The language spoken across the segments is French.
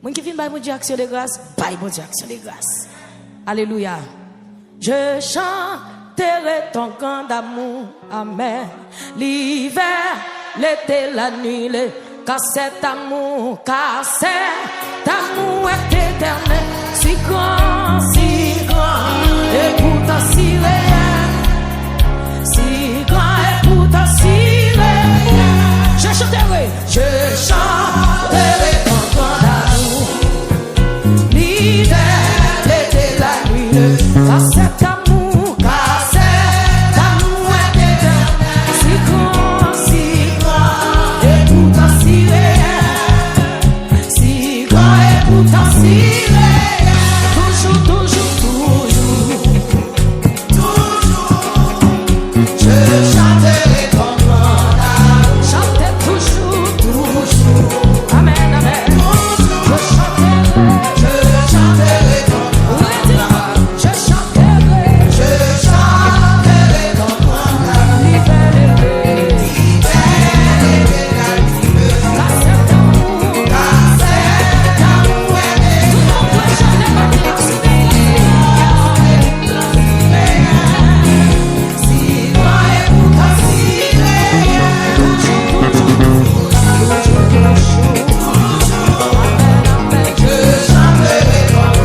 Moi qui viens par Dieu action de grâce, par bon Dieu action de grâce. Alléluia. Je chanterai ton cant d'amour, amen. L'hiver, l'été, la nuit, car cet amour est éternel, si grand, et pourtant si réel, si grand et pourtant si réel. Je chanterai ton cant d'amour, l'hiver, l'été, la nuit, car cet amour est éternel, si grand, et pourtant si réel, si grand et pourtant si réel, toujours, je chanterai ton cant d'amour, chanter toujours, amen, amen, je chanterai ton cant d'amour, je chanterai ton cant d'amour, l'hiver, car cet amour est tout le monde peut chanter maintenant, si grand et pourtant si réel, toujours, amen, amen, je chanterai ton cant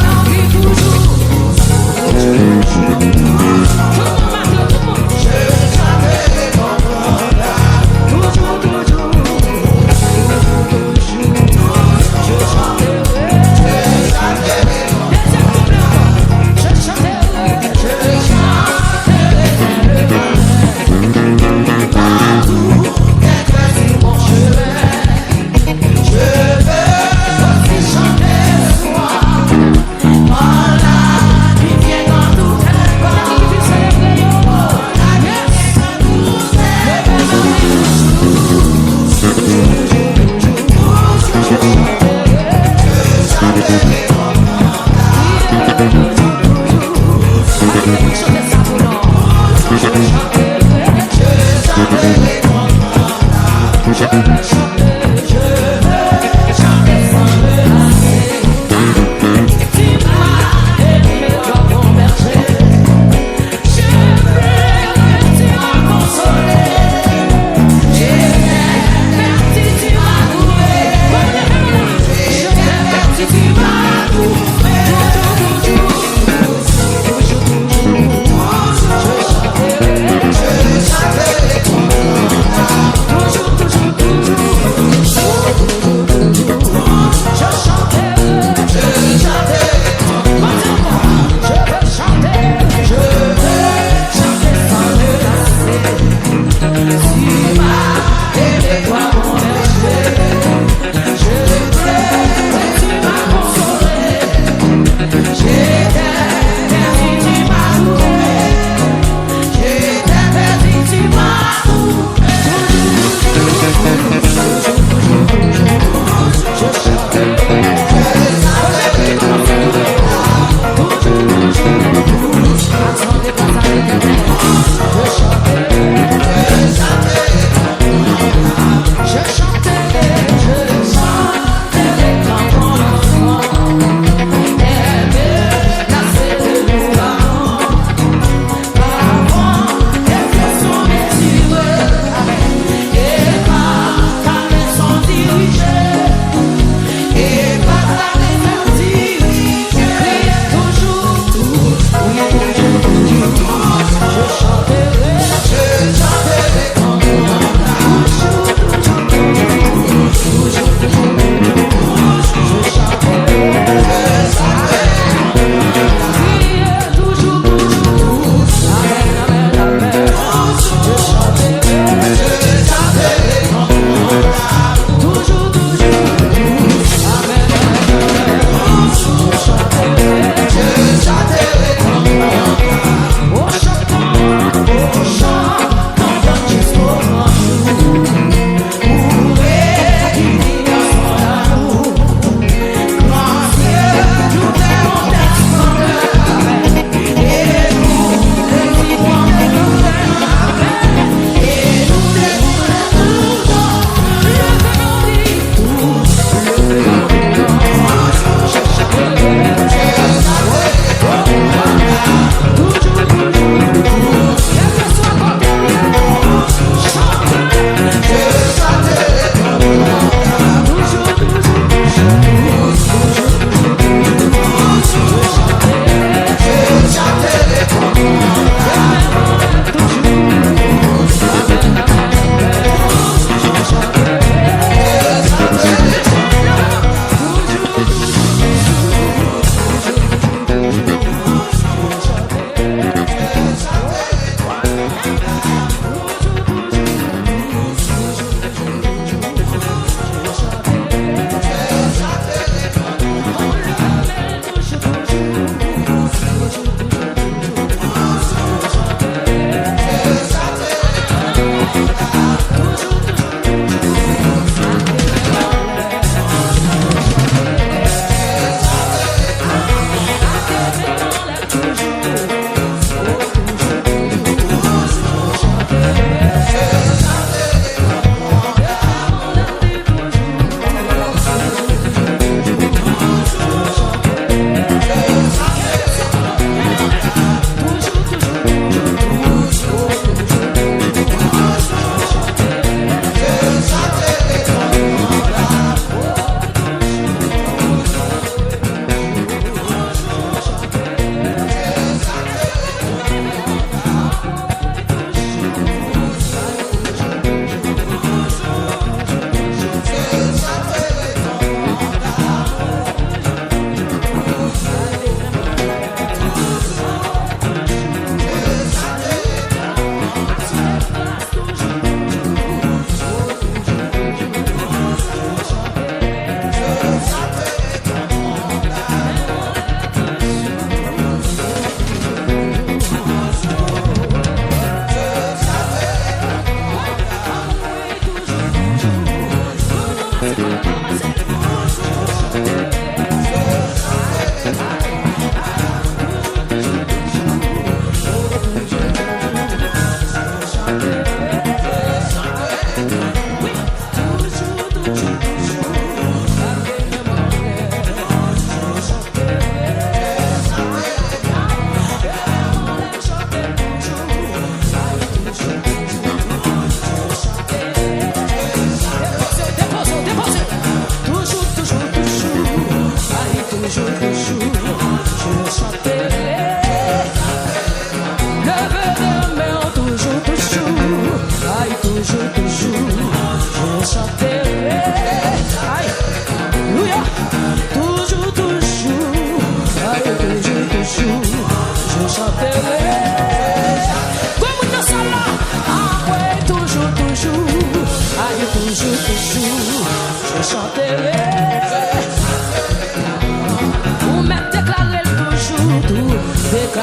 d'amour, toujours,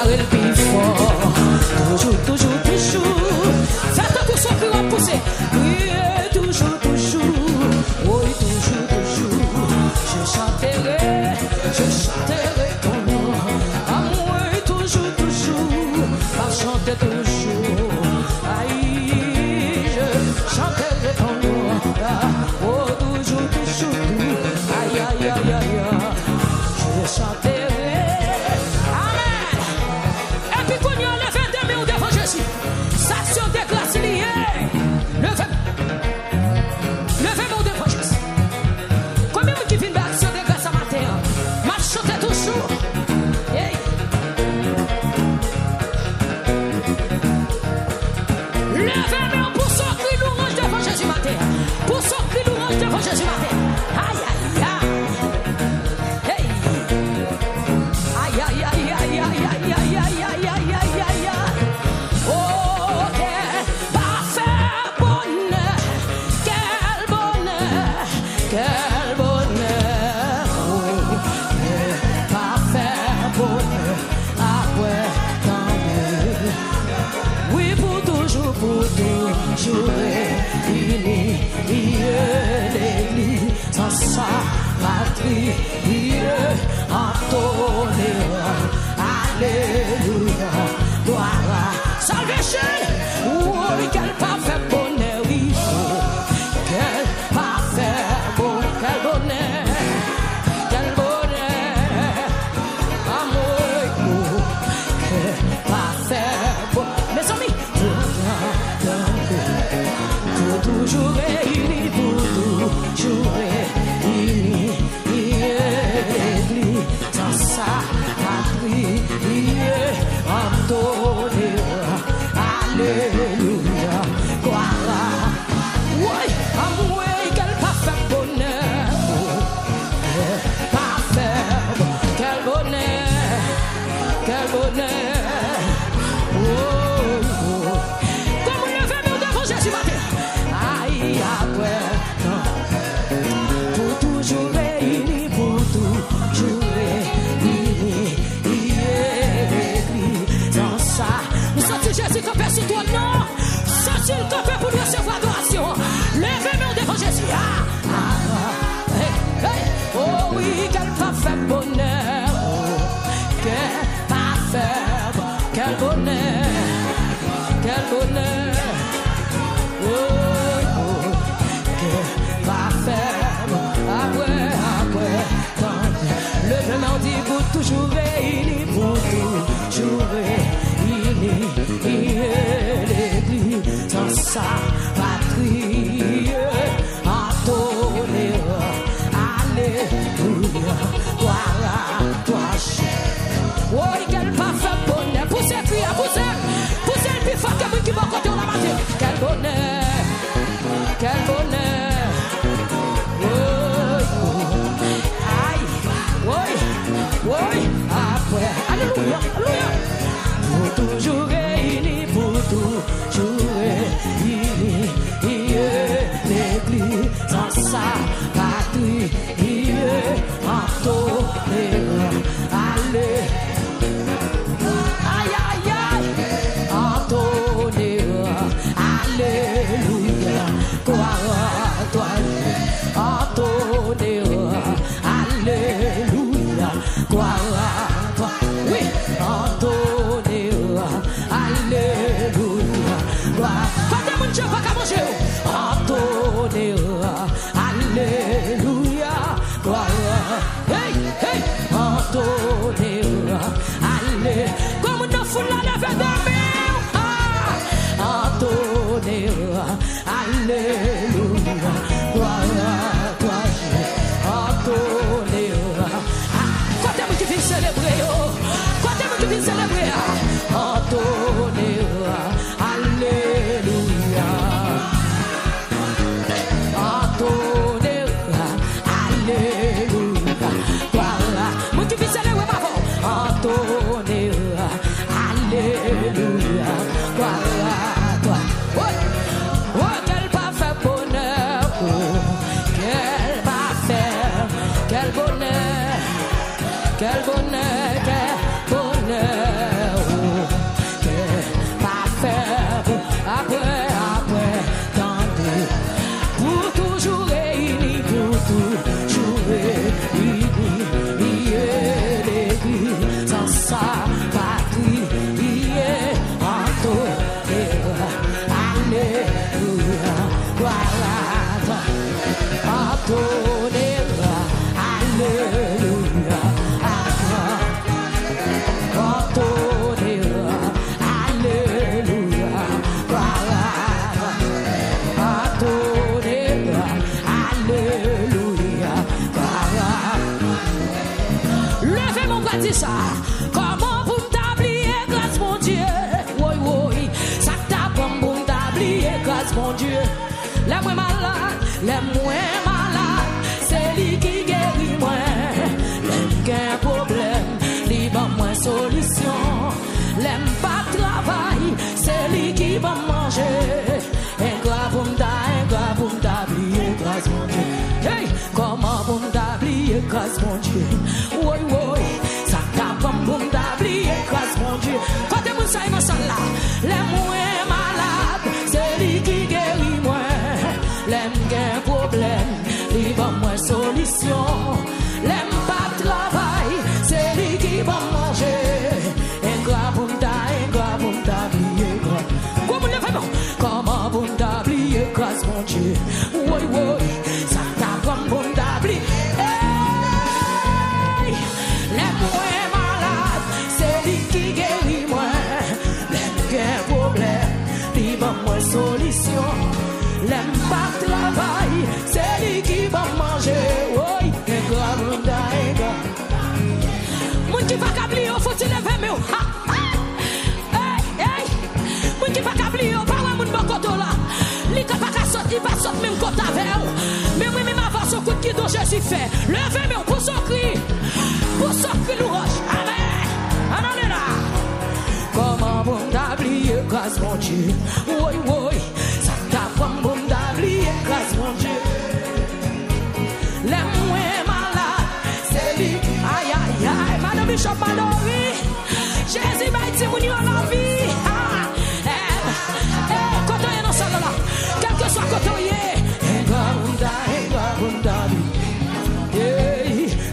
car elle vit fort. Toujours, toujours, toujours. Faites un coup son cri à pousser. Oui, toujours, toujours. Oui, toujours, toujours. Je chanterai ton nom. Ah, oui, toujours, toujours. À chanter toujours. Aïe, je chanterai ton nom. Oh, toujours, toujours. Aïe, aïe, aïe, aïe. Je chanterai. Amen. Et puis, qu'on y a le 22 mai au devant Jésus. Station de grâce liée. Levez-moi au devant Jésus. Combien de qui viennent d'action de grâce à matin? Ma chante toujours. Hey. Levez-moi pour son cri louange devant Jésus matin. Pour son cri louange devant Jésus matin. Aïe, aïe, aïe. Hey. Aïe, aïe, aïe, aïe, aïe, aïe, aïe, aïe, aïe, aïe, aïe, aïe, aïe. Oh, quel parfait bonheur. Quel bonheur. Quel bonheur. Oh, quel parfait bonheur. Après tant de. Oui, pour toujours, unis, l'église, sans sa patrie, en tolérant, alléluia, gloire, salvation, oui, quel parfait bonheur, oui, quel parfait bonheur, quel bonheur, quel bonheur, amour, quel parfait bonheur, mes amis, pour toujours réunis, pour toujours réunis, l'église dans sa patrie, en tolérant, alléluia, gloire, oui, amour, quel parfait bonheur, quel parfait, quel bonheur, quel bonheur, oh, oh. Comme on le fait, mais devant Jésus matin. Aïe, après, non. Pour toujours réunis, pour toujours réunis, l'église dans ça. Nous sentons Jésus campé sur toi, non. Sentons le campé pour lui recevoir adoration. Levez-moi devant Jésus. Ah, ah, hey, hey. Oh oui, quel parfait bonheur. Oh, quel parfait, quel bonheur. Quel bonheur. Oh, oh, quel parfait. Après, tant. Levez-moi, on dit pour toujours réunis, pour toujours réunis, l'église dans sa patrie, en tolérant, alléluia, gloire à toi. Oh, quel parfait bonheur. Poussez, crie, poussez. Poussez le plus fort que vous qui m'ont compté la matin. Quel bonheur. Quel bonheur. Oh, oh. Aïe. Oui. Oui. Après. Alléluia. Alléluia. Pour toujours réunis, pour toujours réunis, l'église dans sa patrie, en tolérant, alléluia. Aïe, aïe, aïe, Antonia, alléluia, gloire à toi, Antonia, alléluia, gloire à toi, oui, Antonia, alléluia, gloire. Quand mon Dieu va qu'à manger, Antonia, alléluia, gloire, hey, hey, Antonia, alléluia. Comme nous fout la lèvre de mer, Antonia, alléluia, gloire à toi, Antonia. Quand est-ce que tu viens célébrer, quand est-ce que tu viens célébrer, Antonia, alléluia, Antonia, alléluia, gloire. Moi tu viens célébrer ma voix, Antonia, alléluia, gloire à toi. Oh, quel parfait bonheur, oh, quel parfait, quel bonheur, quel bonheur, quel bonheur. sans sa patrie, alléluia, gloire à toi, alléluia, alléluia, gloire à alléluia, levez mon bras, dis ça. Comment pour t'oublier grâce mon Dieu? Oui, oui, ça t'a pour t'oublier grâce mon Dieu. Les moins malades, c'est lui qui guérit moi. Les qu'un problème, lui va moins solution. L'aime pas travail, c'est lui qui va manger. Un grave pour t'oublier grâce mon Dieu. Hey, comment pour t'oublier grâce mon Dieu? Oui, oui, ça t'a pour t'oublier grâce mon Dieu. Quand tu m'as dans ça là, les moins malades, c'est lui qui guérit moi. L'aime qu'un problème, lui va moins solution. L'aime pas travail, c'est lui qui va manger. Un grave pour t'oublier grâce. Comment pour t'oublier grâce mon Dieu? Oui, oui, ça t'a comme pour t'oublier. Hey! Les moins malades, c'est lui qui guérit moi. L'aime qu'un problème, lui va moins solution. L'aime pas travail, c'est lui qui va manger. Oui, un grave. Moun qui va câbler, faut-il lever mes hauts? Hey, hey! Moun qui va câbler, pas ouais, moun bokoto là. Li ka pas sorti, il va sortir même côté avec vous. Mais oui, même avant ce coup de qui dont Jésus fait. Levez mes hauts pour son cri louange. Amen. On est là. Comment bon t'oublier grâce mon Dieu? Oui, oui, ça t'a pas bon t'oublier grâce mon Dieu. Les moins malades, c'est lui. Aïe, aïe, aïe, Madame Bishop Mallory. Jésus va être mon la vie. Quand on est dans ça là, quel que soit quand on y est.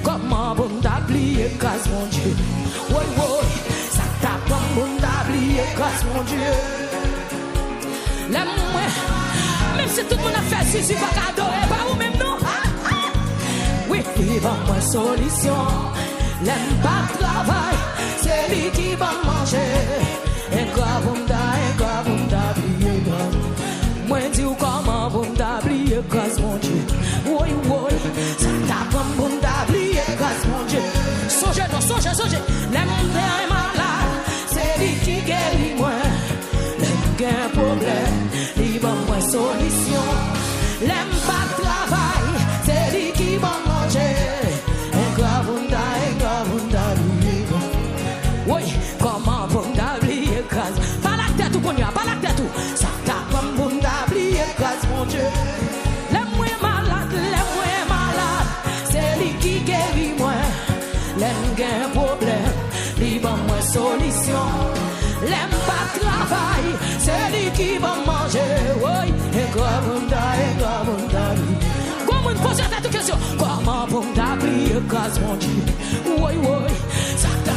Comment bon t'oublier grâce mon Dieu? Oui, oui, ça t'a pas bon t'oublier grâce mon Dieu. Les moins, même si tout le monde a fait si pas adorer, pas vous même non. Oui, il va moins solution. L'aime pas travail, c'est lui qui va manger. Et quoi vous m'oublier grâce. Moi dis comment vous m'oublier grâce mon Dieu. Oui, oui, ça t'a pas bon t'oublier grâce mon Dieu. Songez. L'aime malade, c'est lui qui guérit moi. L'aime qu'un problème, il va moins solution. L'aime pas travail, c'est lui qui va manger. Oui, comment vous m'oublier grâce? Pas la tête ou qu'on y a, pas la tête ou. Ça t'a pas vous m'oublier grâce mon Dieu. Les moins malades, c'est lui qui guérit moi. L'aime qu'un problème, il va moins solution. L'aime pas travail, c'est lui qui va manger. Oui, et quoi vous m'oublier? Comment vous posez cette question? Comment vous m'oublier grâce mon Dieu? Oui, oui, ça t'a.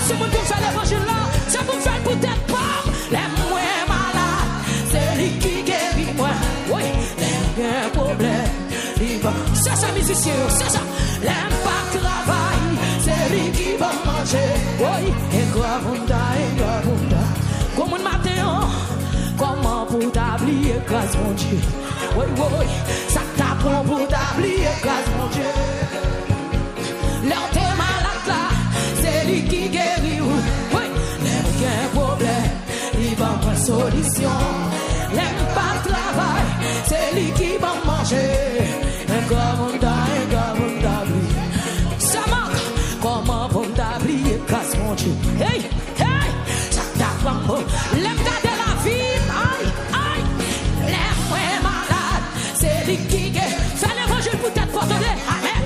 Si vous faire l'évangile là, c'est pour faire peut-être pas. Les moins malades, c'est lui qui guérit moi. Oui, les un problème, il va. C'est ça, musicien, c'est ça. L'aime pas travail, c'est lui qui va manger. Oui, et quoi vous comme un matin, comment pour t'oublier grâce mon Dieu? Oui, oui, ça t'apprend pour t'oublier grâce mon Dieu. L'heure t'es malade là, c'est lui qui guérit. Oui, l'aime qu'un problème, il va pas solution. L'aime pas travail, c'est lui qui va manger. Un comme ça manque, comment pour t'oublier grâce mon Dieu? Hey, hey, ça t'apprend. L'aime garder la vie, aïe, aïe. L'aime malade, c'est lui qui guérit. Fais l'évangile pour t'être porté. Amen.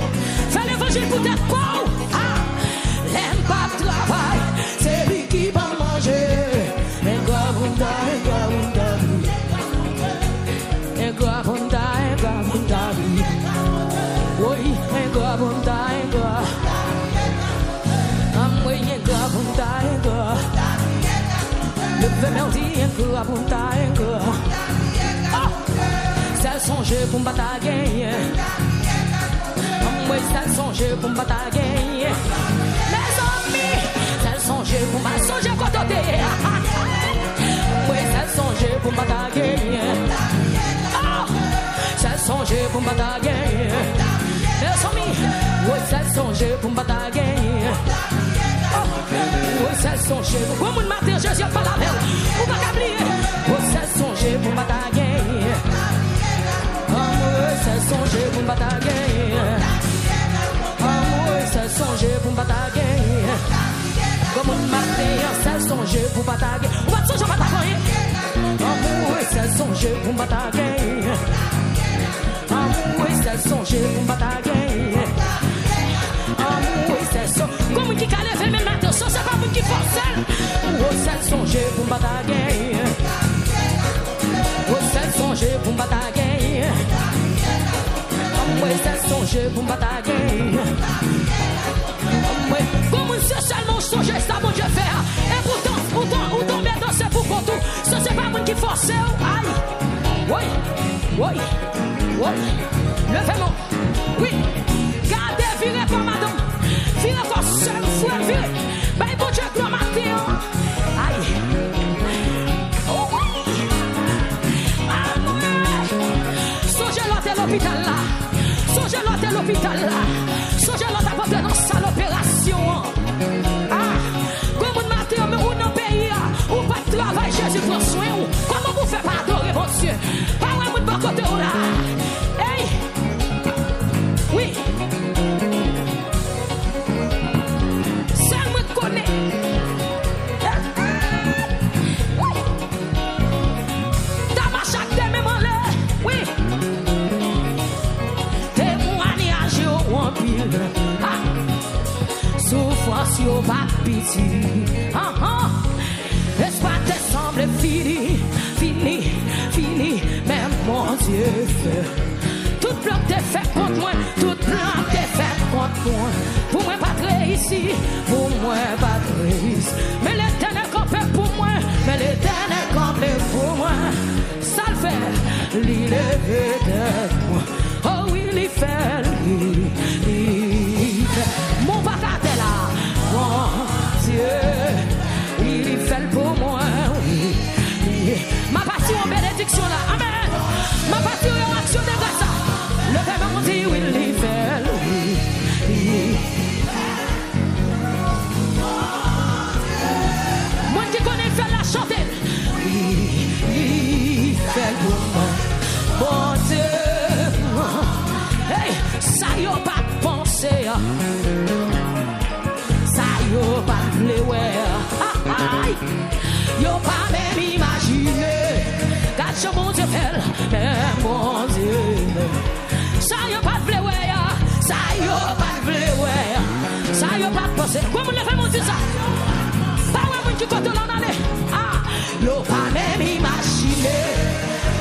Fais l'évangile pour t'être pauvre. L'aime pas travail, c'est lui qui va manger. Et quoi vous m'oublier? Ça songe pour me batailler. Oui, ça songe pour me batailler. Mes amis, ça songe pour me songer côté. Oui, ça songe pour me batailler. Ça songe pour me batailler. Mes amis, oui, ça songe pour me batailler. Oui, ça songe pour mon matin, je suis pas la belle. Ou pas oublier. Oui, ça songe pour me batailler. Ça songe pour me batailler. Ça songe pour me batailler. Comme un matin, ça songe pour me batailler. On va songer pour me batailler. Ça songe pour me batailler. Ça songe pour me batailler. Ça songe. Comme qui calait fait mes matins, ça c'est pas moi qui force. Ça songe pour me batailler. Ça songe pour me batailler. Ça songe pour me batailler. Comme c'est seulement songe, ça mon Dieu fait. Et pourtant, ou tomber dans ce pour tout. Ça c'est pas moi qui force. Aïe. Oui. Levez-moi. Oui. Gardez, virez pas madame. Virez pas seul, frère, virez. Ben bon Dieu, gloire matin. Aïe. Songez l'autre l'hôpital là. Songez l'autre l'hôpital là. Songez l'autre apporté dans sa l'opération. Comme un matin, mais ou non pays, ou pas de travail, Jésus prend soin. Comment vous faites pas adorer mon Dieu? Pas un de bon côté là. Hey! Oui! Seul me connaît. Oui! T'as ma chaque demain, mon lait. Oui! Témoignage au pile. Souffrance au pas pitié. L'espoir te semble fini, même mon Dieu fait. Tout plan t'est fait contre moi, tout plan t'est fait contre moi. Pour moi pas très ici, pour moi pas très ici. Mais l'éternel campé pour moi, mais l'éternel campé pour moi. Ça le fait, l'île est de moi. Oh oui, il fait, mon papa là, mon Dieu, il fait pour moi, oui. Ma partie en bénédiction là, amen. Ma partie en action de grâce. Le Père m'a dit, oui, il fait, oui. Moi qui connais, il fait la chanter. Oui, il fait pour moi, bon Dieu. Hey, ça y a pas de pensée. Ça y a pas de vouloir. Yo pas même imaginer. Quand mon Dieu fait, mais mon Dieu. Ça y a pas de vouloir. Ça y a pas de vouloir. Ça y a pas de pensée. Comment le fait mon Dieu ça? Pas ouais, qui compte l'en aller. Yo pas même imaginer.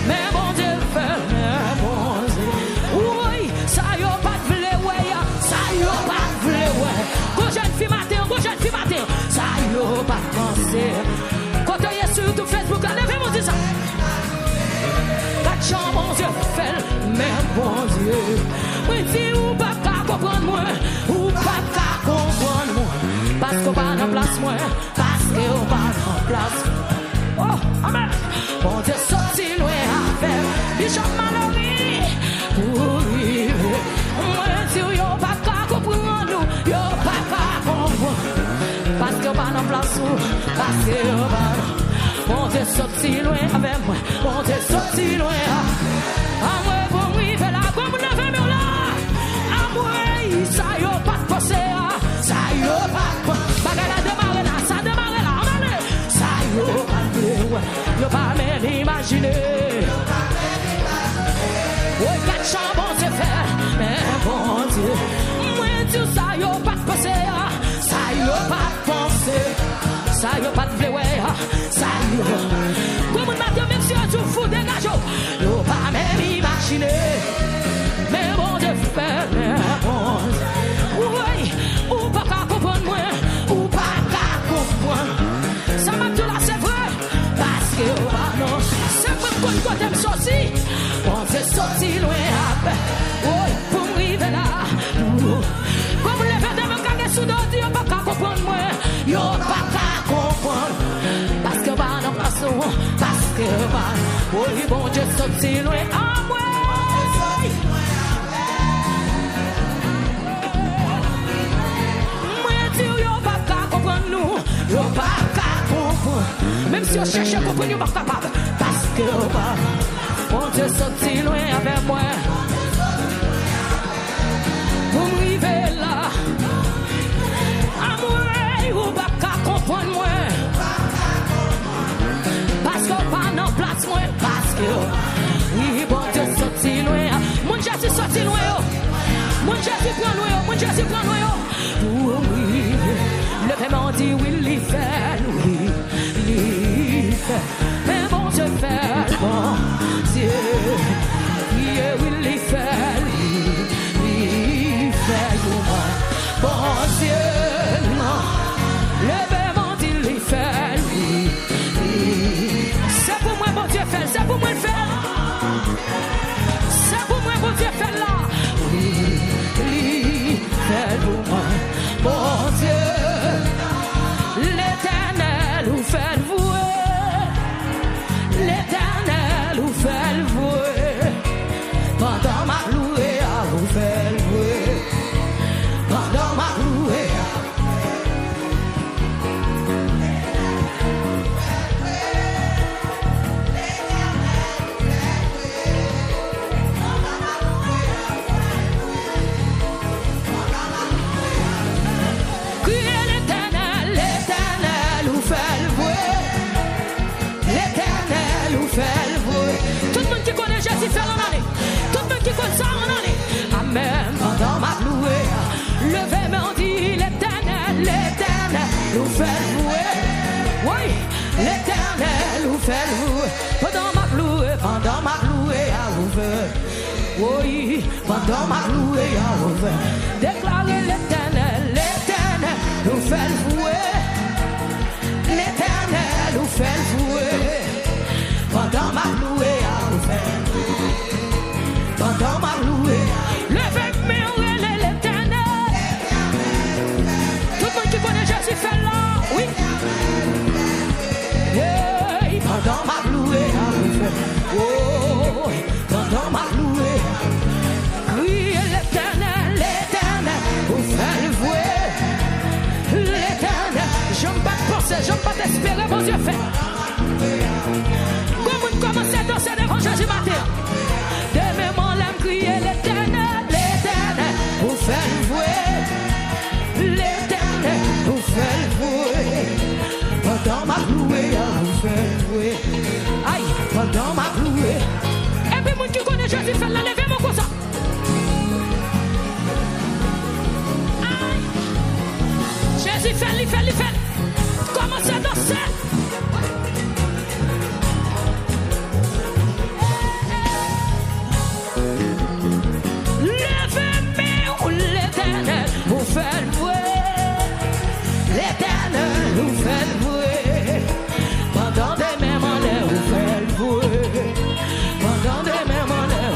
Mais mon Dieu fait, mais mon Dieu. Oui, ça y a pas de vouloir. Ça y a pas de vouloir. Quand jeune fille matin, ça y a pas de pensée. Quand tu es sur tout Facebook, levez-moi dit ça. Quand chant mon Dieu fait, mais mon Dieu. Oui, si ou pas qu'à comprendre moi, ou pas qu'à comprendre moi. Parce qu'on va en place moi, parce qu'on va en place. Oh, amen. Mon Dieu sorti loin avec Bishop Mallory. Oui, moi, si ou pas qu'à comprendre nous, yo pas qu'à comprendre. Parce qu'on va en place où, parce qu'on va. Mon Dieu sorti loin avec moi, mon Dieu sorti loin. À moi, bon, oui, fais la gomme, ne fais mieux là. À moi, ça y a pas de pensée, ça y a pas de pensée. Bagala démarre là, ça démarre là, amen. Ça y a pas de pensée, y'a pas même imaginé. Oui, quatre chambres c'est fait, mais bon Dieu. Moi, Dieu, ça y a pas de pensée, ça y a pas de pensée. Ça y a pas de vouloir, ça y a. Comme un matin, même si on se fout des gageaux, y'a pas même imaginé. Mais bon Dieu fait, mais bon Dieu. sorti loin à moi. Moi dis yo pas qu'à comprendre nous, yo pas qu'à comprendre. Même si on cherche à comprendre, yo pas capable. Parce que on te sorti loin avec moi. Pour m'arriver là, à moi, yo pas qu'à comprendre moi. Parce que pas dans place moi, parce que oui, bon Dieu sorti loin. Mon Jésus sorti loin. Mon Jésus prend loin, mon Jésus prend loin. Oui, le paiement dit oui, il fait, oui, il fait. Mais bon Dieu fait, bon Dieu, oui, il fait, il fait, bon Dieu, non. Le paiement dit il fait, oui. C'est pour moi, bon Dieu fait, c'est pour moi le faire. C'est pour moi, bon Dieu fait là. Oui, il fait pour moi, bon Dieu. L'Éternel vous fait le vouer. L'Éternel vous fait le vouer. Pendant ma louée, vous fait le vouer. Pendant ma louée. Tout le monde qui connaît Jésus fait en année. Tout le monde qui connaît ça en année. Amen. Pendant ma louée, levez moi dit l'Éternel, l'Éternel nous fait louer. Oui, l'Éternel nous fait louer. Pendant ma louée, à vous faire. Oui, pendant ma louée, à vous faire. Déclarez l'Éternel, l'Éternel nous fait louer. L'Éternel nous fait louer. Pendant ma louée à vous faire. Pendant ma louée. Levez-moi l'Éternel. Tout le monde qui connaît Jésus fait là. Oui. Hey, pendant ma louée à vous faire. Oh, pendant ma louée. Oui, l'Éternel, l'Éternel vous fait vouer. L'Éternel, j'aime pas penser, j'aime pas t'espérer, mon Dieu fait. Commencez à danser devant Jésus matin. Demain, mon âme crie l'Éternel, l'Éternel, vous faites vouer. L'Éternel, vous faites vouer. Pendant ma louée, vous faites vouer. Aïe, pendant ma louée. Et puis, moi qui connais Jésus, fait la lever mon cousin. Aïe. Jésus fait, il fait. Commencez à danser. Vous faites vouer, l'Éternel vous fait vouer. Pendant des mêmes en l'air, vous faites vouer. Pendant des mêmes en l'air,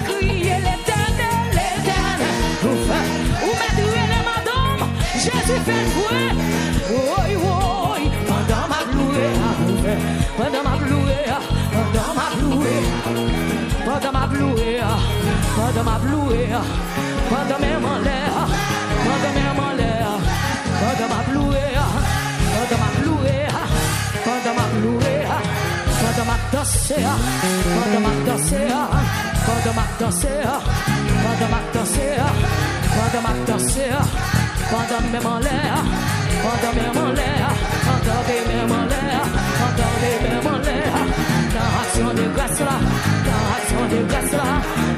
criez l'Éternel, l'Éternel vous fait. Vous mettez les madame, Jésus fait vouer. Oui, oui, pendant ma louée, vous faites. Pendant ma louée, pendant ma louée. Pendant ma louée, pendant ma louée. Pendant même en l'air, pendant même en l'air, pendant ma louée, pendant ma louée, pendant ma louée, pendant ma danser, pendant ma danser, pendant ma danser, pendant ma danser, pendant ma danser, pendant même en l'air, pendant même en l'air, pendant même en l'air, pendant même en l'air, dans action de grâce là, dans action de grâce là,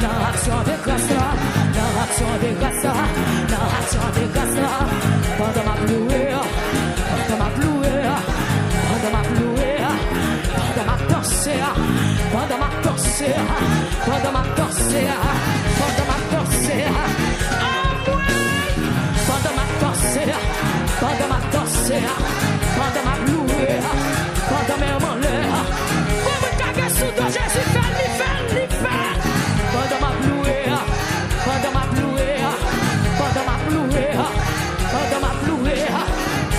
dans action de grâce là. Action de grâce, action de grâce, pendant ma louée, pendant ma louée, pendant ma louée, pendant ma danse, pendant ma danse, pendant ma danse, pendant ma danse, pendant ma danse, pendant ma danse, pendant ma louée, pendant mes malheurs, comme un caga sous toi, Jésus fait, pendant ma louée, pendant ma louée, pendant ma louée, pendant ma louée,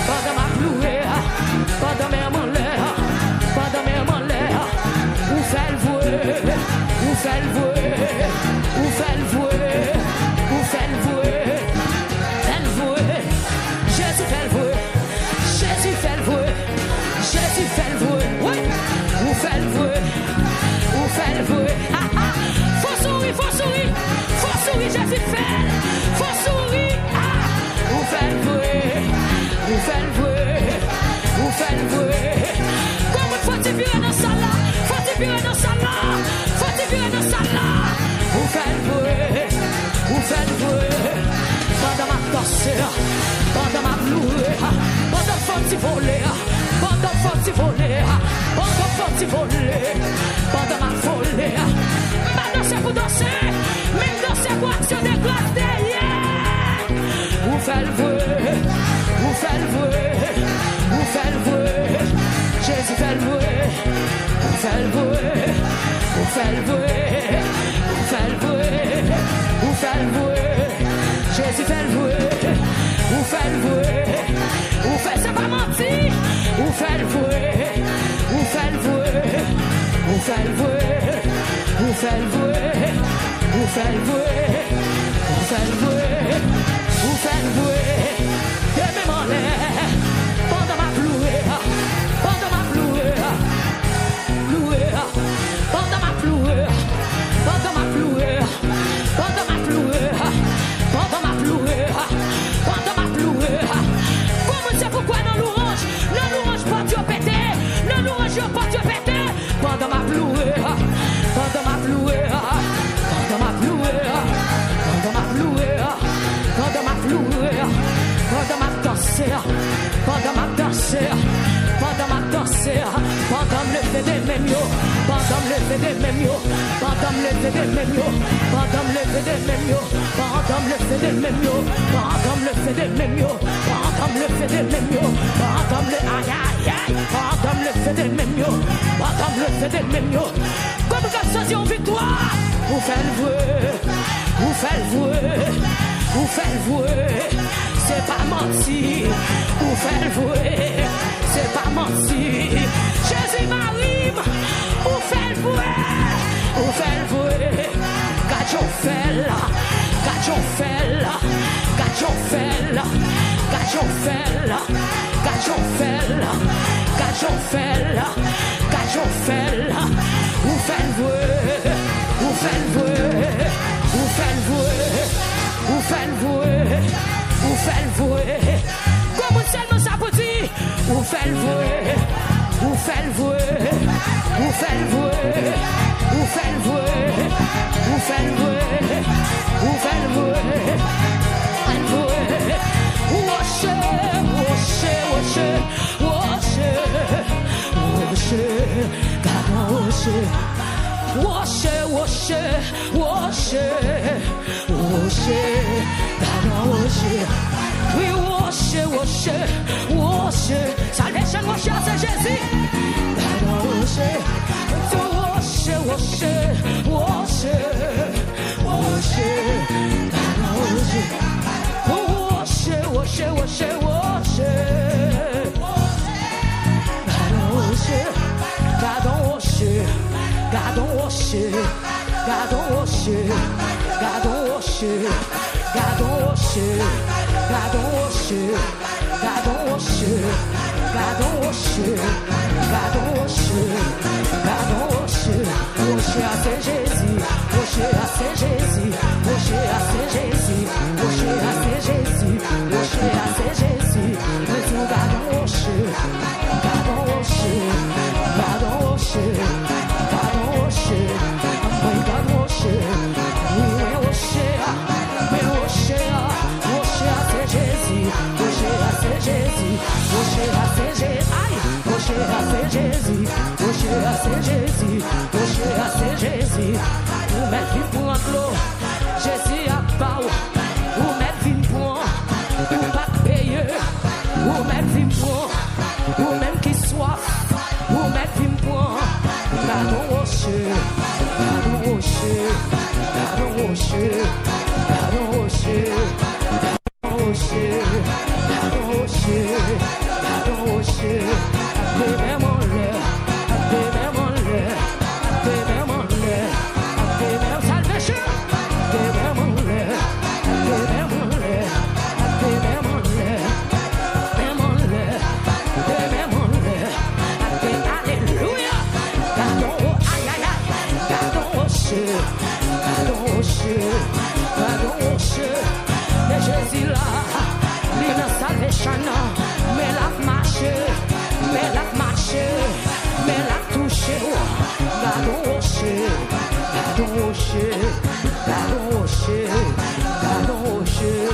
pendant ma louée, pendant mes malheurs, pendant mes malheurs, vous faites vouer. danser, pendant ma louer, pendant faut-il voler, pendant faut-il voler, pendant faut-il voler, pendant ma voler. Ma danser pour danser, même danser pour action de grâce derrière. Vous faites le vrai, vous faites le vrai, vous faites le vrai. Jésus fait le vrai, vous faites le vrai, vous faites le vrai, vous faites le vrai, vous faites le vrai. Jésus fait le vrai, vous faites le vrai, vous faites, c'est pas mentir, vous faites le vrai, vous faites le vrai, vous faites le vrai, vous faites le vrai, vous faites le vrai, vous faites le vrai, vous faites le vrai, de même en l'air, pendant ma plouée, pendant ma plouée, plouée, pendant ma plouée, pendant ma plouée, pendant ma plouée, pendant ma plouée, pendant ma plouée. Comment c'est pourquoi dans l'orange pas Dieu pété, dans l'orange pas Dieu pété, pendant ma plouée, pendant ma plouée, pendant ma plouée, pendant ma plouée, pendant ma plouée, pendant ma danser, pendant ma danser, pendant ma danser, pendant me lever des mêmes yo, pendant me lever des mêmes yo, pendant me lever des mêmes yo, pendant me lever des mêmes yo, pendant me lever des mêmes yo, pendant me lever des mêmes yo, pendant me lever des mêmes yo, pendant me aïe aïe aïe, pendant me lever des mêmes yo, pendant me lever des mêmes yo. Comme quand ça dit en victoire, vous faites le vrai, vous faites le vrai, vous faites le vrai. C'est pas menti, vous faites le vrai, c'est pas menti. Jésus m'arrive, vous faites le vrai, vous faites le vrai. Gâteau fait là, gâteau fait là, gâteau fait là, gâteau fait là, gâteau fait là, gâteau fait là, gâteau fait là. Vous faites le vrai, vous faites le vrai, vous faites le vrai, vous faites le vrai. Vous faites le vrai, comme seulement ça peut dire. Vous faites le vrai, vous faites le vrai, vous faites le vrai, vous faites le vrai, vous faites le vrai, vous faites le vrai, vous faites le vrai. Worship, worship, worship, worship, God worship. Worship, worship, worship, worship, God worship. We worship, worship, worship. Salvation worship, c'est Jésus. God worship. To worship, worship, worship, worship, God worship. Worship, worship, worship, worship. God worship. God worship. God don't worship, God don't worship, God don't worship, God don't worship, God don't worship, God don't worship, God don't worship, God don't worship, God don't worship. Worship à c'est Jésus, worship à c'est Jésus, worship à c'est Jésus, worship à c'est Jésus, worship à c'est Jésus. Mais tout God don't worship, God don't worship, God don't worship. God worship, God worship, we worship, c'est Jésus, c'est Jésus, c'est Jésus, aïe, c'est Jésus, c'est Jésus, c'est Jésus. Vous mettez vite pour un clos, Jésus a pas où, vous mettez vite pour vous pas payer, vous mettez vite pour vous même qui soif, vous mettez vite pour. God don't worship, God don't worship, God don't worship, God don't worship, God don't worship, God don't worship, God don't worship. I pay them on there, I pay them on there, I pay them on there, I pay them salvation, I pay them on there, I pay them on there, I pay them on there, them on there, them on there, I pay hallelujah. God don't worship, God don't worship. Mais Jésus là, lui dans salvation, mais la marche, mais la marche, mais la touche. God don't worship, God don't worship, God don't worship, God don't worship.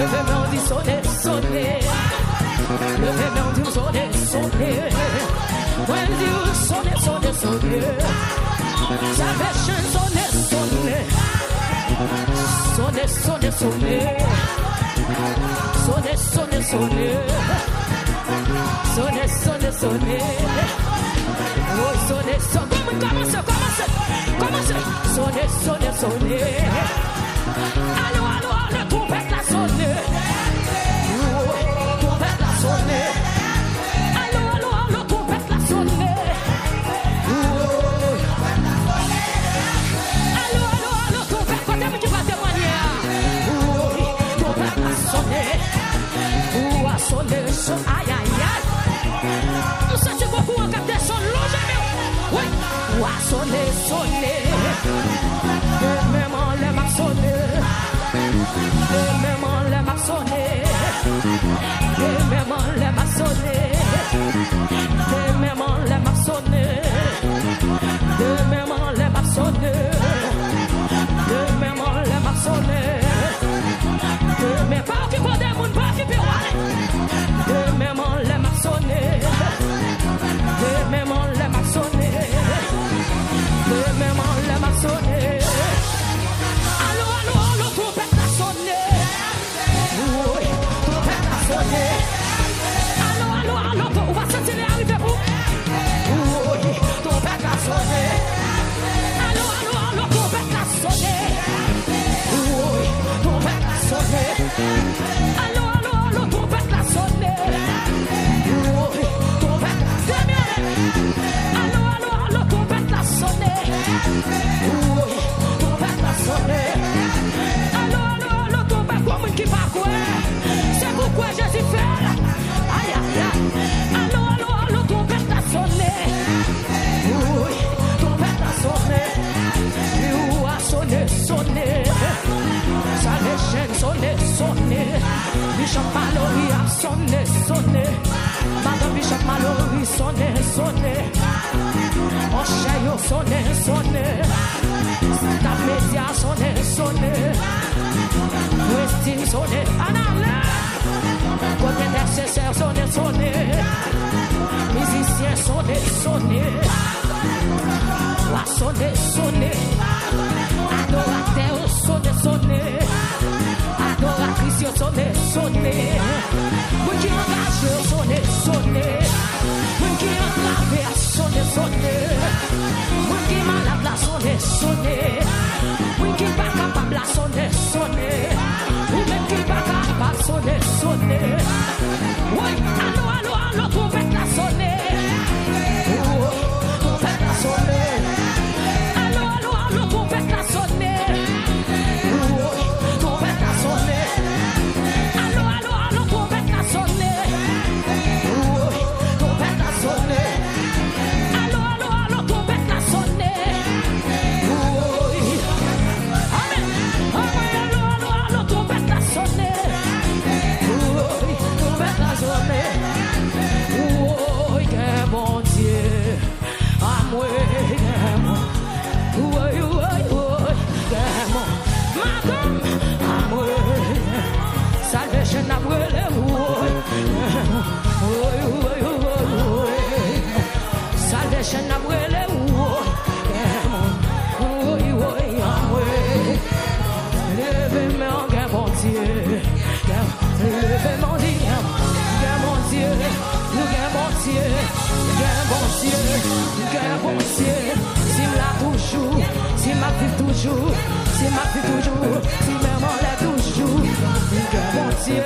Levez-moi, on dit sonner, sonner. Levez-moi, on dit sonner, sonner. When you sonner, sonner, sonner. Salvation, sonner, sonner. Sonner, sonner, sonner. Sonner, sonner, sonner. Sonner, sonner, sonner. Oh, sonner, sonner. Commencez. Sonner, sonner, sonner. Allô, trompette la sonner. Oh, trompette la sonner. Allô, trompette la sonner. Oh, allô, trompette, quand est-ce que tu vas témoigner? Oh, trompette la sonner. Oh, à sonner, aïe, aïe, aïe. Nous sentons beaucoup en capter son long jamais. Oui, ou à sonner. Même en l'air m'a sonné. Même en l'air m'a sonné. Même en l'air m'a sonné. Même en l'air m'a sonné. Même en l'air m'a sonné. Même en l'air m'a sonné. Mais pas qui peut des mounes, pas qui peut aller. Même en l'air m'a sonné. Même en l'air m'a sonné. Même en l'air m'a sonné. Allô, trompette la sonné. Oui, trompette la sonné. Allô, on va sentir les arriver pour. Oui, trompette la sonné. Allô, trompette la sonné. Oui, trompette la sonné. Allô, trompette la sonné. Oui, trompette la sonné. Allô, trompette la sonné. Oui, trompette la sonné. Allô, trompette comme qui va quoi? C'est pourquoi Jésus fait. Aïe, aïe, aïe. Allô, trompette la sonné. Oui, trompette la sonné. Oui, a sonné. Ça les chaînes sonné. Bishop Mallory a sonné. Madame Bishop Mallory sonné. Ocheyo sonné. Ta média sonné. Westin sonné. Anale. Côté intercesseur sonné. Musicien sonné. Wa sonné. Adorateur sonné. Adoratrice sonné. Moun qui engage sonné. Moun qui enclavé sonné. Moun qui malade la sonné. Moun qui pas capable la sonné. Ou même qui pas capable sonné. Oui, allô, trompette la sonné. Oh, trompette la sonné. Allô, trompette la sonné. Oh, trompette la sonné. Allô, trompette la sonné. Oh, trompette la sonné. Allô, trompette la sonné. Oui. Amen. Allô, trompette la sonné. Oui, trompette la sonné. Oui, quel bon Dieu. Ah, moi, quel bon. Oui, quel bon. Madame, ah, moi. Salvation a brûlé. Oui. Salvation a brûlé. Oui. Levez-moi, quel bon Dieu. Levez-moi, quel bon Dieu. Quel bon Dieu. Si m'a toujours, si m'a vu toujours, si même on l'a toujours. Quel bon Dieu.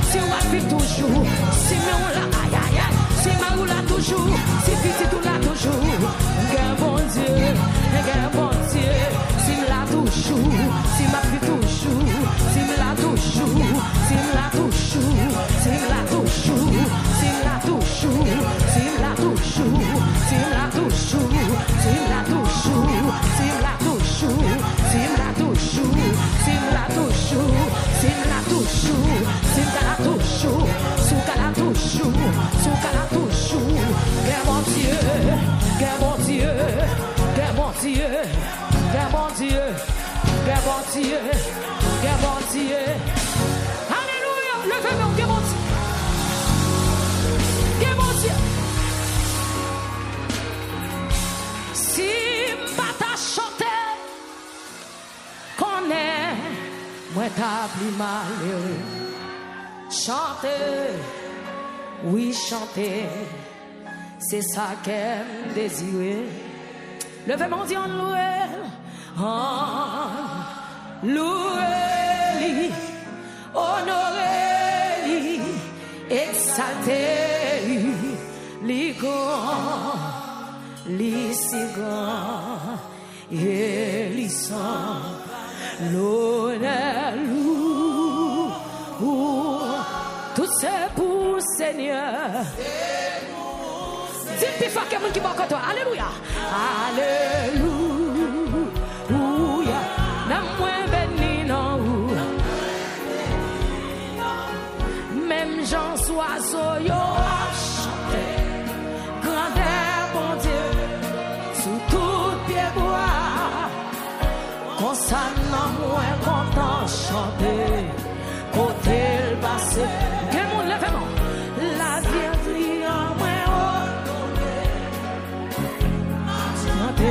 Si on va vivre toujours, si on la aïe aïe aïe, si ma roule toujours, si petit tout là toujours. Un bon Dieu, un bon Dieu. Si me la toujours, si m'a pris toujours, si me la toujours, si me la toujours, si me la toujours, si me la toujours, si me la toujours, si me la toujours, si me la toujours, si me la toujours, si me la toujours, si me la toujours, si me la toujours, si me la toujours, sous la toujours, sous la toujours. Quel bon Dieu, quel bon Dieu, quel bon Dieu, quel bon Dieu, quel bon Dieu, quel bon Dieu. Alléluia, levez-moi, quel bon Dieu, quel bon Dieu. Si m'bata chanter, connais, moi t'as plus malheureux. Chanter, oui chanter, c'est ça qu'aime désirer. Levez mon Dieu en louer, louer, honorer, exalter, li grand, li si grand, et li sans l'honneur, tout c'est pour Seigneur. Dis plus fort que mon qui bat toi. Alléluia. Alléluia. N'a moins béni non. Même Jean Soiseau yo a chanté. Grandeur bon Dieu. Sous tout pied bois. Quand ça n'a moins content chanter. Côté le passé. Que mon lèvement. La vie en moins. Tout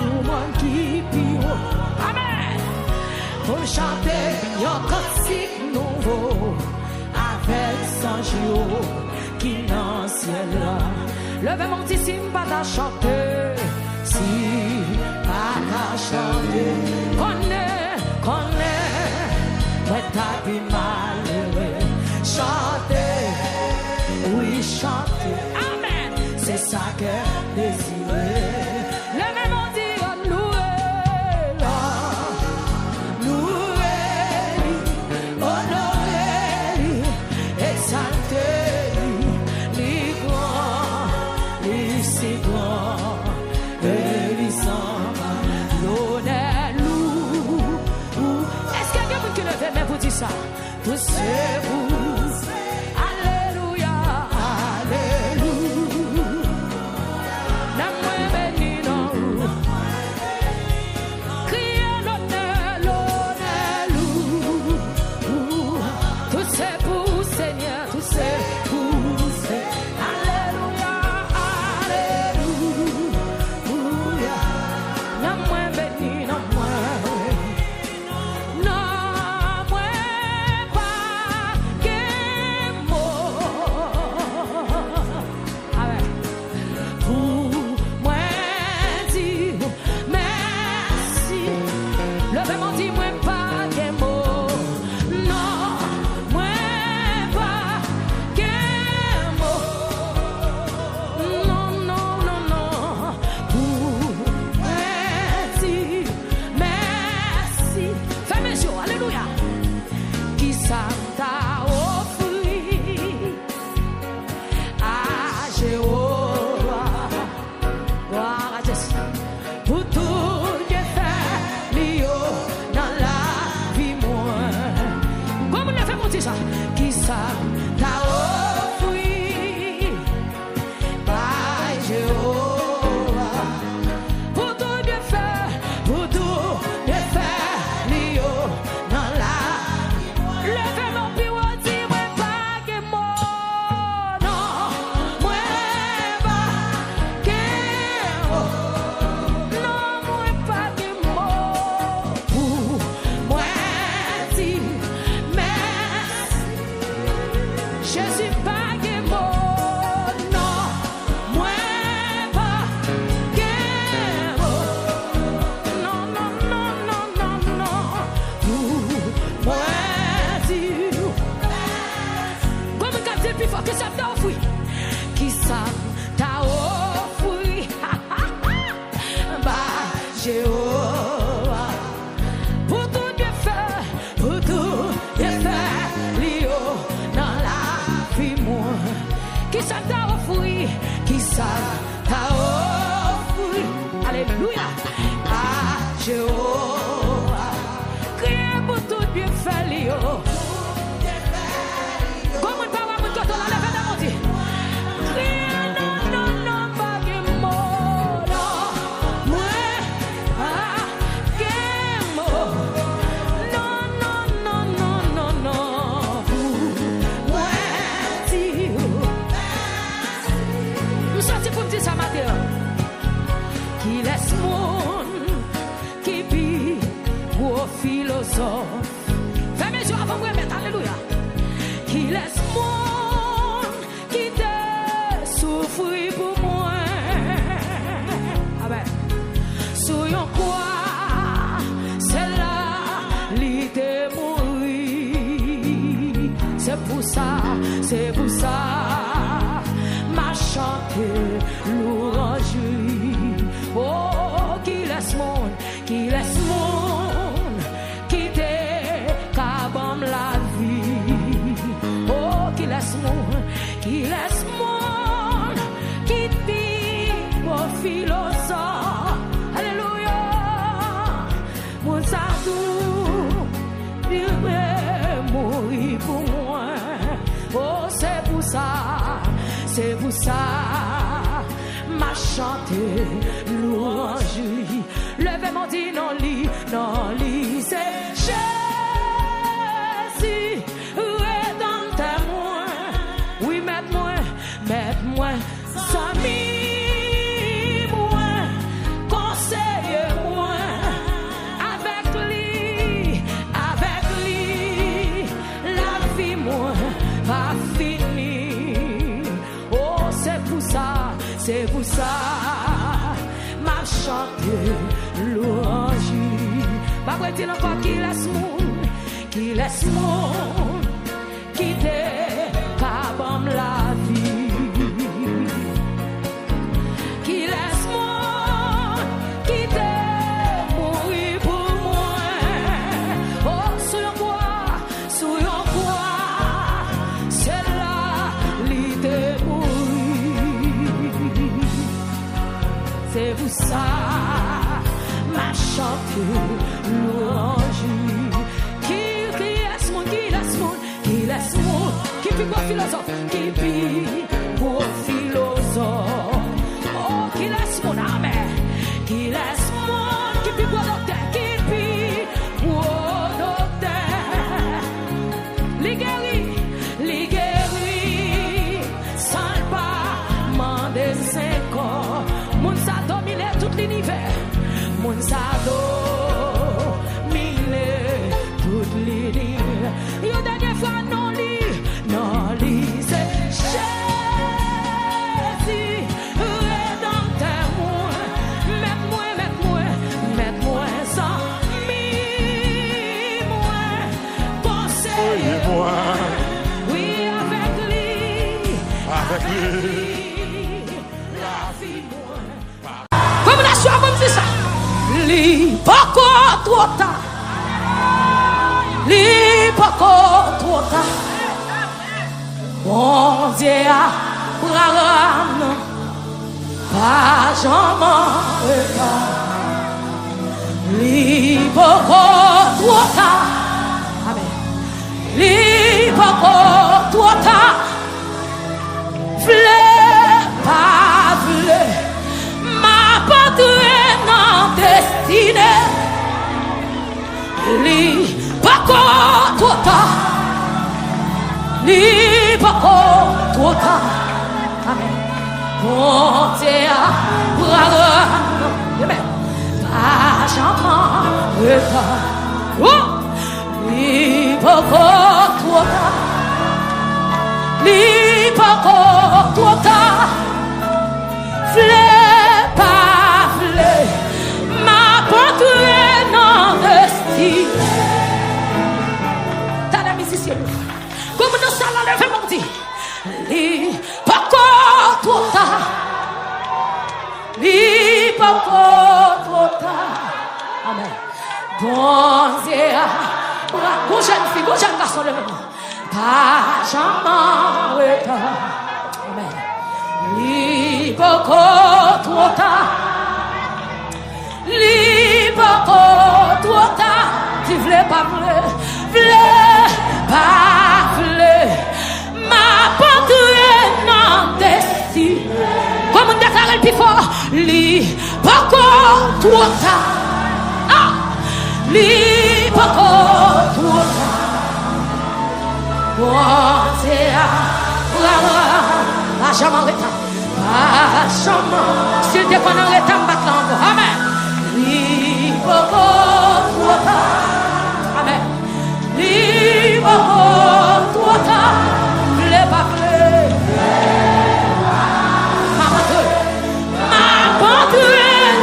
le monde qui pire. Amen. Pour chanter un cantique nouveau avec Sanjio qui dans le ciel là. Levez mon petit sim pas à chanter. Si pas à chanter. Connais, moi t'as plus malheureux. Chanter, oui chanter. Amen. C'est ça que désiré. Ça, tout c'est vous. Alléluia, alléluia. N'a moins béni non. Criez l'honneur, tout c'est pour Seigneur, tout c'est pour Seigneur. Alléluia, alléluia. N'a moins béni non moins. ça, ta offre, alléluia, à Jéhovah. Criez pour tout bien fait, Léo. Comment ne pas avoir mon côté, on a levé dans mon Dieu. Criez, non, non, non, pas que mot, non, moi, que mot, non, non, non, non, non, non, moi, Dieu. Nous sortis pour dire ça matin. Qui laisse monde, qui vit pour philosophe. Fermez les yeux avant de vous mettre, alléluia. Qui laisse monde, qui te souffre pour moi. Amen. Soyons quoi, c'est là, l'idée mourir. C'est pour ça, ma chanté, louange. Oh, qui laisse monde, quitter cabam la vie. Oh, qui laisse monde, quitter mon philosophe. Alléluia, mon sadou, il veut mourir pour moi. Oh, c'est pour ça, ma chanté, louange. Levez mon dit non lit, c'est Jésus, rédempteur-moi. Oui, mette-moi, sami, moi, conseiller-moi, avec lui, la vie, moi, va finir. Oh, c'est pour ça, ma chanté, louange. Pas vrai dire encore qui laisse monde, quitter cabam la vie. Qui laisse monde, quitter mourir pour moi. Oh, soyons quoi, c'est là l'idée mourir. C'est pour ça, ma chante louange. Qui laisse mon, qui puis pour philosophe, qui puis pour philosophe. Oh, qui laisse mon âme, qui laisse mon, qui puis pour docteur, qui puis pour docteur. Les guéris, sans pas demander 5 ans. Mon sa dominé tout l'univers. Mon sa dominé tout l'univers. Une dernière fois, non lit, c'est Jésus, rédempteur. Mette-moi, sans moi, conseiller-moi. Oui, avec lui, la vie, moi. Comme la soirée, comme c'est ça. Li, pas trop tard. Li, pas trop tard. Bon Dieu a bravo, pas jamais li, pas trop tard. Amen. Li, pas trop tard. Vle, pas vle, ma patrie non destinée. Li, pas trop tard. Li, pas trop tard. Amen. Bon Dieu, bravo. Amen. Pas jamais retard. Oh, li, pas trop tard. Li, pas trop tard. Vle, pas vle, ma patrie non destinée. T'as la musicienne. Comme nous sommes à lever mon dit. Li, pas trop tard. Li, pas trop tard. Amen. Bon Dieu. Bon jeune fille, bon jeune garçon, pas jamais retard. Amen. Li, beaucoup trop tard. Li beaucoup trop tard. Tu voulais pas vle. Ma porte non dessus. Comme on déclare le plus fort. Li beaucoup trop tard. Ah! Li beaucoup trop tard. Pas jamais en retard. Pas jamais. S'il te connaît en retard, battre l'envoi. Amen. Li beaucoup trop tard. Amen. Li beaucoup trop tard. Vle pas vle. Ma porte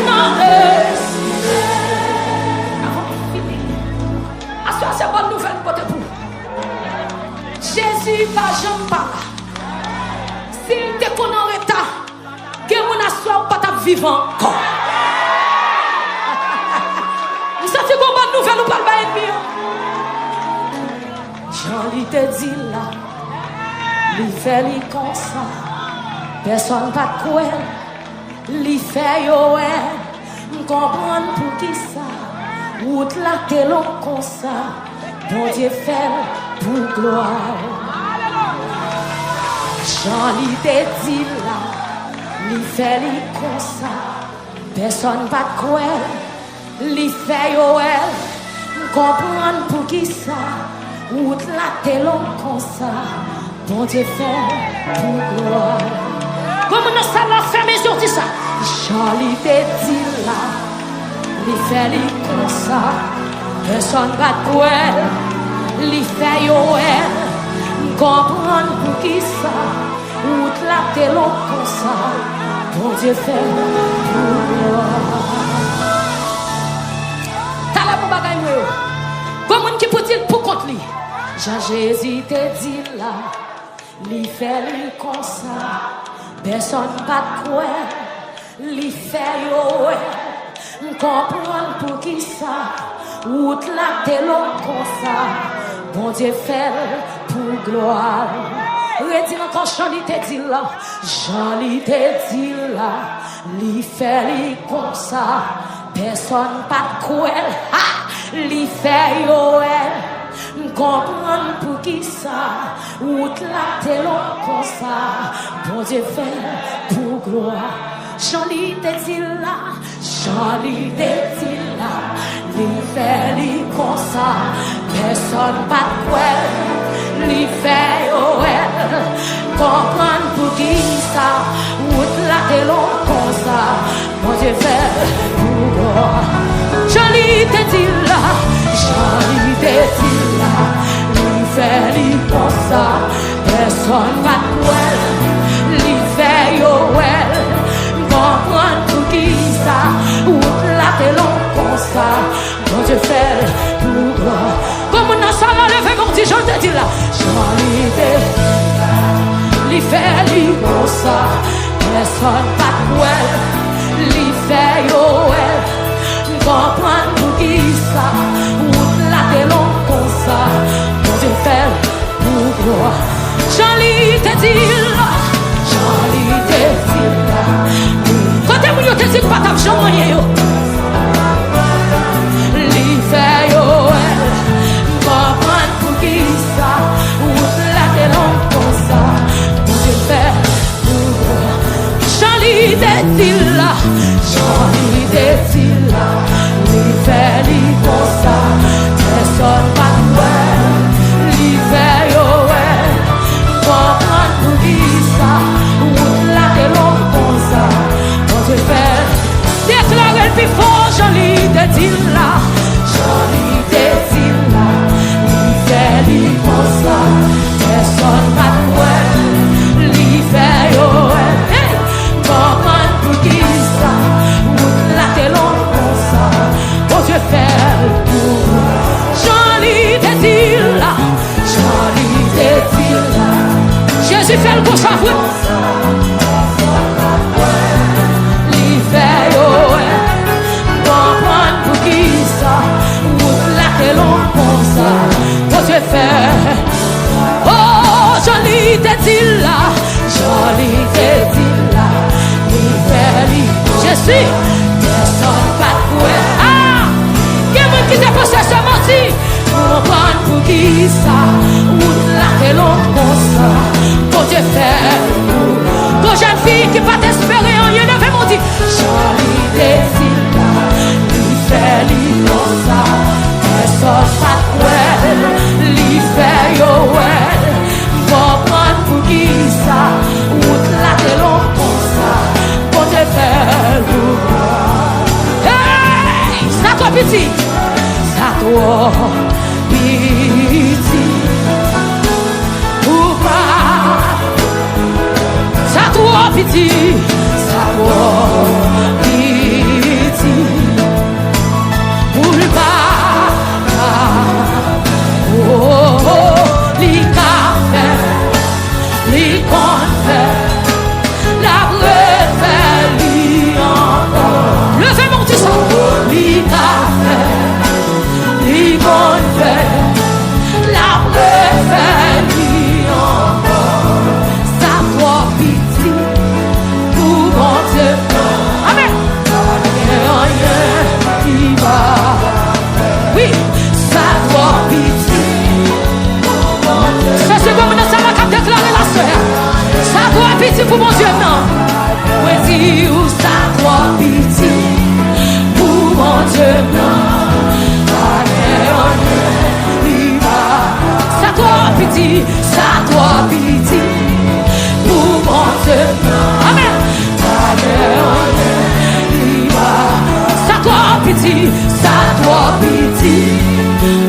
non dessus. Avant c'est bonne nouvelle pour te. Jésus pas jamais pas là. S'il te connaît en retard, que mon assoir pas ta vivant encore. Vous savez qu'on bonne nouvelle ou pas le ennemi. Jean-Li te dit là, il fait li comme ça. Personne pas quoi. Il fait yo elle. Comprendre pour qui ça. Route la te long comme ça. Bon Dieu fait pour gloire. Jean-Li te dit là, il fait li comme ça. Personne pas quoi. Il fait yo elle. Comprendre pour qui ça. Route la te long comme ça. Bon Dieu fait pour gloire. Comme nous sommes fermés sur ça. Jean-Li te dit là, il fait li comme ça. Personne va quoi. Il fait yo elle. Comprendre pour qui ça. Route la te long comme ça. Bon Dieu fait pour gloire. T'as la pour bagaille moi. Comment qui peut-il pour contre lui? Jésus te dit là. Il fait lui comme ça. Personne pas quoi. Il fait yo elle. Comprendre pour qui ça. Route la te long comme ça. Bon Dieu fait pour gloire. Redis encore Jean-Li te dit là. Jean-Li te dit là. Il fait lui comme ça. Personne pas quoi. Il fait yo elle. Comprendre pour qui ça. Route la te long comme ça. Bon Dieu fait pour gloire. Jean-Li te dit là. Jean-Li te dit là. Il fait li comme ça. Personne pas quoi. Il fait yo elle. Comprendre pour qui ça. Route la te long comme ça. Bon Dieu fait pour gloire. Jean-Li te dit là. Jean-Li te dit là. Il fait li comme ça. Personne pas quoi. Il fait yo elle. Comprendre pour qui ça. Route la te long comme ça. Bon Dieu fait pour gloire. Comme on a ça levé mon petit Jean te dit là. Jean-Li te dit là. Il fait li comme ça. Personne pas quoi. Il fait yo elle. Comprendre pour qui ça. Route la te long comme ça. Bon Dieu fait pour gloire. Jean-Li te dit là. Jean-Li te dit là. Quand tu te dis pas ta jambe yo. Li fait yo elle. Comprendre pour qui ça. Route la te long comme ça. Bon Dieu fait pour gloire. Jean-Li te dit là. Jean-Li te dit là. Li fait li comme ça. Personne pas quoi. Li fait yo elle. Comprendre pour qui ça. Route la te long comme ça. Bon Dieu fait. Déclare le plus fort. Jean-Li te dit là. Jean-Li te dit là. Li fait li comme ça. Personne pas quoi. Li fait yo elle. Comprendre pour qui ça. Route la te long comme ça. Bon Dieu fait pour. Jean-Li te dit là. Jean-Li te dit là. Jésus fait le bon savouer. Li fait yo elle. Comprendre pour qui ça. Route la te long comme ça. Bon Dieu fait. Oh Jean-Li te dit là. Jean-Li te dit là. Si, personne pas quoi. Ah, il y a des gens qui te posent ce menti. Pour prendre pour qui ça, ou la que l'on pense, quand tu fais, quand jeune fille qui va t'espérer, on y est levé, mon dit, Charlie désire, lui fait l'innocent, personne pas quoi, lui fait yoel, pour prendre pour qui ça, ou la que l'on pense, quand tu fais, hey, ça toi petit, ça toi. Piti ou pas, ça toi piti, ça toi piti ou pas, oh oh, li café, li confé, la brève, li encore, levez mon petit sang, li café, li confé. Pour mon Dieu, non. Oui, ou ça doit pitié. Pour mon Dieu, non. Ça doit pitié, ça doit pitié. Pour mon Dieu, non. Amen. Ça doit pitié, ça doit pitié.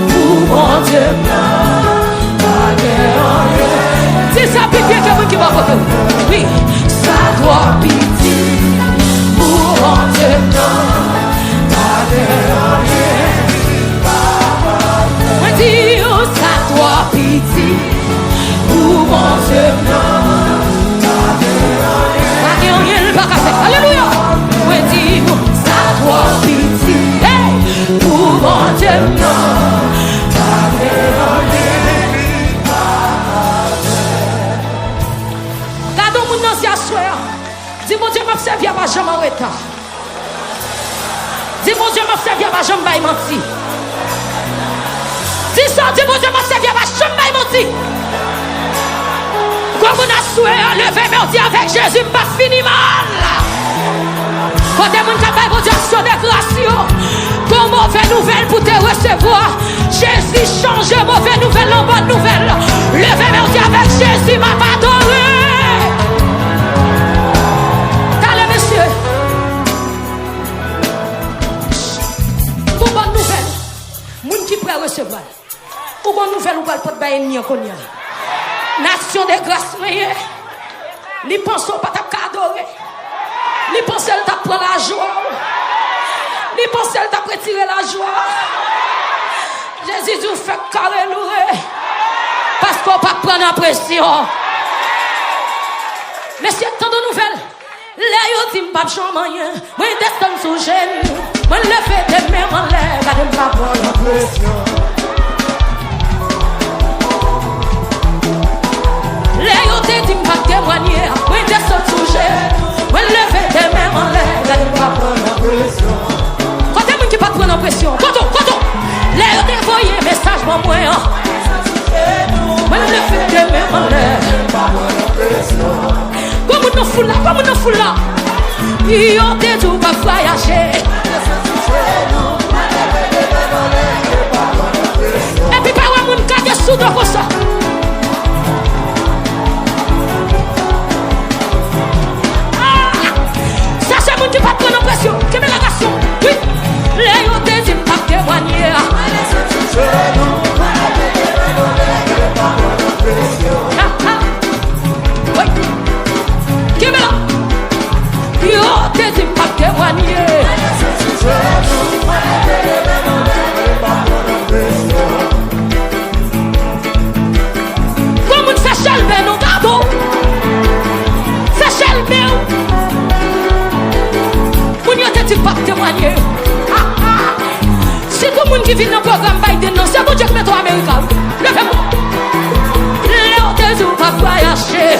Pour mon Dieu, non. C'est ça, pitié, quelqu'un qui va voter. Oui, ça doit pitié pour mon Dieu, non, moi dis, ça doit pitié pour mon Dieu, non, pas rien, pas qu'à faire, alléluia, moi dis, ça doit pitié pour mon Dieu, non, dis mon Dieu m'a servi à ma jambe en retard. Dis mon Dieu m'a servi à ma jambe en menti. Dis ça, dis mon Dieu m'a servi à ma jambe en menti. Comme on a souhaité à lever merdi avec Jésus, m'a fini mal. Quand des gens qui ont besoin d'action de grâce, comme mauvaise nouvelle pour te recevoir. Jésus change mauvaise nouvelle en bonne nouvelle. Lever merdi avec Jésus, m'a pas adoré. Pour bonne nouvelle, moun qui prêt à recevoir. Pour bonne nouvelle, ou pas de bailler ni encore. Nation de grâce, les pensons pas t'adorer. Les pensons t'a prendre la joie. Les pensons t'a retirer la joie. Jésus nous fait carré louer. Parce qu'on pas prendre la pression. Mais c'est tant de nouvelles. Les yo dit m'pas chamanya, moi descends sous genou, moi lever des mains en l'air, garde m'pas prendre la pression. Les yo dit m'pas témoigner, moi descends sous genou, moi lever des mains en l'air, garde m'pas prendre la pression. Quand t'es moun qui pas prendre la pression, quand les yo dévoyer message pour moi, moi lever des mains en l'air, pas prendre la pression. Comme nous foule là, ils ont des tout pas voyager. Et puis pas un monde qui a sous comme ça. Ça c'est monde qui pas prendre pression. Qui met la garçon? Oui. Les ont des pas témoigner. Qui met là? Yo t'es pas témoigner. Comme on s'achète ben non gado. S'achète ben. On y a t'es pas témoigner. Si tout le monde qui vient dans le programme Biden, c'est bon Dieu qui met toi américain. Levez-moi. Léo t'es pas voyager.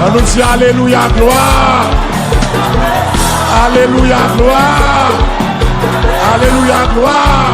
On nous dit alléluia, gloire. Alléluia, gloire. Alléluia, gloire.